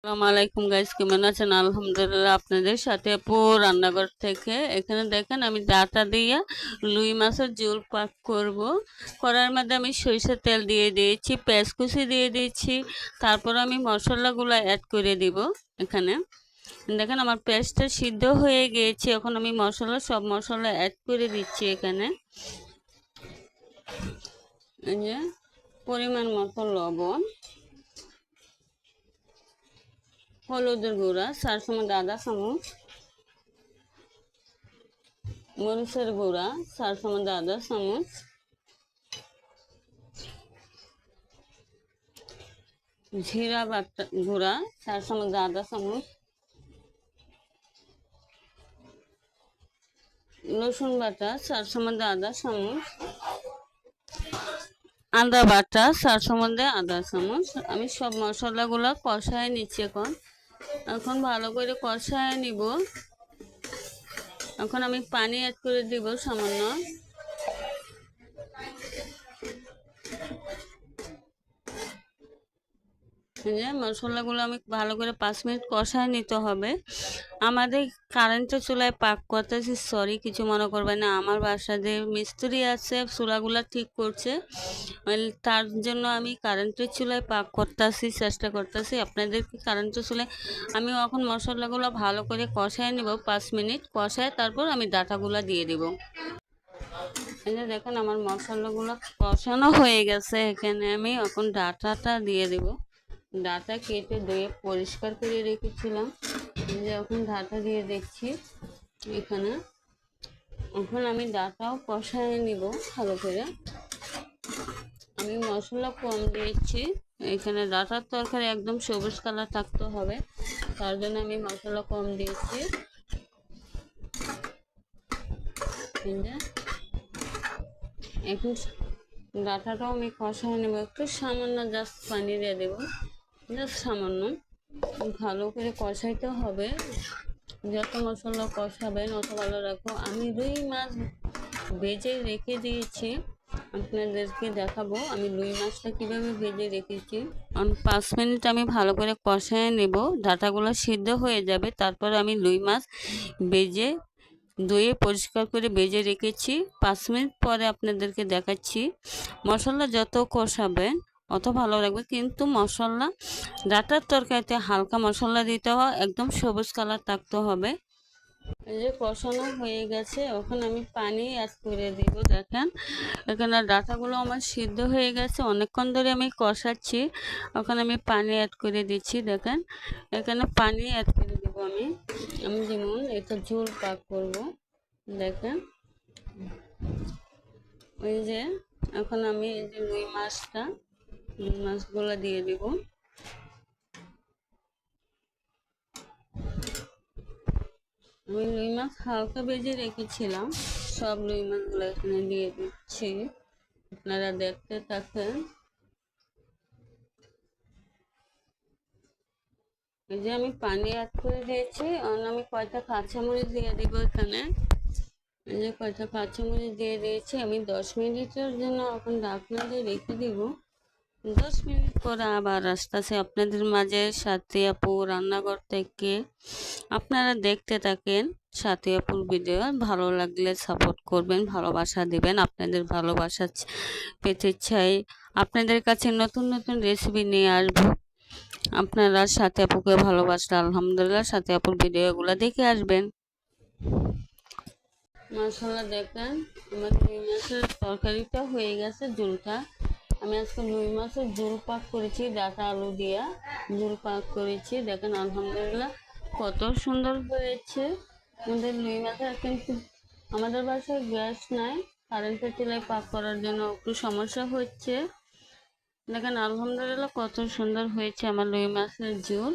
আসসালামু আলাইকুম গাইস, কেমন আছেন? আলহামদুলিল্লাহ। আপনাদের সাথে আপু রান্নাঘর থেকে। এখানে দেখেন আমি ডাটা দিয়ে রুই মাছের ঝোল পাক করব। কড়াইয়ের মধ্যে আমি সরিষার তেল দিয়ে দিয়েছি, পেঁয়াজ কুচি দিয়ে দিয়েছি, তারপর আমি মশলাগুলো অ্যাড করে দিব। এখানে দেখেন আমার পেঁয়াজটা সিদ্ধ হয়ে গিয়েছে। এখন আমি সব মশলা অ্যাড করে দিচ্ছি। এখানে এই যে পরিমাণ মতো লবণ, হলুদের গুঁড়া 4 আদা চামচ, মরিচের গুঁড়া 4 আদা চামচ, জিরা বাটা গুঁড়া 4 আদা চামচ, রসুন বাটা 4 আদা চামচ, আদা বাটা 4 আদা চামচ। আমি সব মশলাগুলো কষায় নিচ্ছি। এখন ভালো করে কষায় নিব। এখন আমি পানি অ্যাড করে দিব সামান্য। মশলাগুলো আমি ভালো করে 5 মিনিট কষায় নিতে হবে। আমাদের কারেন্টের চুলায় পাক করতেছি, সরি কিছু মনে করবে না। আমার বাসাতে মিস্ত্রি আছে, চুলাগুলো ঠিক করছে, তার জন্য আমি কারেন্টের চুলায় পাক করতেছি, চেষ্টা করতেছি। আপনাদের কারেন্টের চুলায় আমি এখন মশলাগুলো ভালো করে কষায় নিব। 5 মিনিট কষায় তারপর আমি ডাটাগুলো দিয়ে দিব। এই যে দেখেন আমার মশলাগুলো কষানো হয়ে গেছে। এখানে আমি এখন ডাটাটা দিয়ে দিব। ডাটা কেটে ধুয়ে পরিষ্কার করে রেখেছিলাম। যে এখন ডাটা দিয়ে দেখছি এখানে। এখন আমি ডাটাও কষায় নিব ভালো করে। আমি মশলা কম দিয়েছি। এখানে ডাটার তরকারি একদম সবুজ কালার থাকতে হবে, তার জন্য আমি মশলা কম দিয়েছি। এখন ডাটাটাও আমি কষায় নেব। একটু সামান্য জাস্ট পানি দিয়ে দেবো, জাস্ট সামান্য। ভালো করে কষাইতে হবে। যত মশলা কষাবেন অত ভালো রাখবো। আমি রুই মাছ ভেজে রেখে দিয়েছি, আপনাদেরকে দেখাবো আমি রুই মাছটা কীভাবে ভেজে রেখেছি। 5 মিনিট আমি ভালো করে কষায় নেব, ডাটাগুলো সিদ্ধ হয়ে যাবে। তারপর আমি রুই মাছ ভেজে ধুয়ে পরিষ্কার করে ভেজে রেখেছি। 5 মিনিট পরে আপনাদেরকে দেখাচ্ছি। মশলা যত কষাবেন অত ভালো লাগবে, কিন্তু মশলা ডাটার তরকারিতে হালকা মশলা দিতে হয়, একদম সবুজ কালার থাকতে হবে। এই যে কষানো হয়ে গেছে, এখন আমি পানি অ্যাড করে দিব। দেখেন এখানে ডাটাগুলো আমার সিদ্ধ হয়ে গেছে, অনেকক্ষণ ধরে আমি কষাচ্ছি। এখন আমি পানি অ্যাড করে দিচ্ছি। দেখেন এখানে পানি অ্যাড করে দিব আমি। যেমন এটা ঝোল পাক করব। দেখেন ওই যে এখন আমি এই যে রুই মাছগুলো দিয়ে দিব। আমি রুই মাছ হালকা ভেজে রেখেছিলাম, সব রুই মাছগুলো এখানে দিয়ে দিচ্ছি। আপনারা দেখতে থাকেন। এই যে আমি পানি অ্যাড করে দিয়েছি। আমি কয়টা কাঁচামরিচ দিয়ে দিব এখানে। এই যে কয়টা কাঁচামরিচ দিয়ে দিয়েছি। আমি 10 মিনিটের জন্য এখন ঢাকনা দিয়ে রেখে দিব। 10 মিনিট পরে আবার আসতেছে আপনাদের মাঝে সাথী আপু রান্নাঘর থেকে। আপনারা দেখতে থাকেন সাথী আপুর ভিডিও। ভালো লাগলে সাপোর্ট করবেন, ভালোবাসা দিবেন। আপনাদের ভালোবাসা পেতে চাই। আপনাদের কাছে নতুন নতুন রেসিপি নিয়ে আসবো। আপনারা সাথী আপুকে ভালোবাসলে আলহামদুলিল্লাহ সাথী আপুর ভিডিওগুলো দেখে আসবেন। মশলা দেখেন আমার রুই মাছের তরকারিটা হয়ে গেছে, ঝোলটা। আমি আজকে রুই মাছের ঝোল পাক করেছি, ডাটা আলু দিয়ে ঝোল পাক করেছি। দেখেন আলহামদুলিল্লাহ কত সুন্দর হয়েছে। আমাদের রুই মাছের কিন্তু আমাদের বাসায় গ্যাস নাই, কারেন্টের চুলায় পাক করার জন্য একটু সমস্যা হচ্ছে। দেখেন আলহামদুলিল্লাহ কত সুন্দর হয়েছে আমার রুই মাছের ঝোল।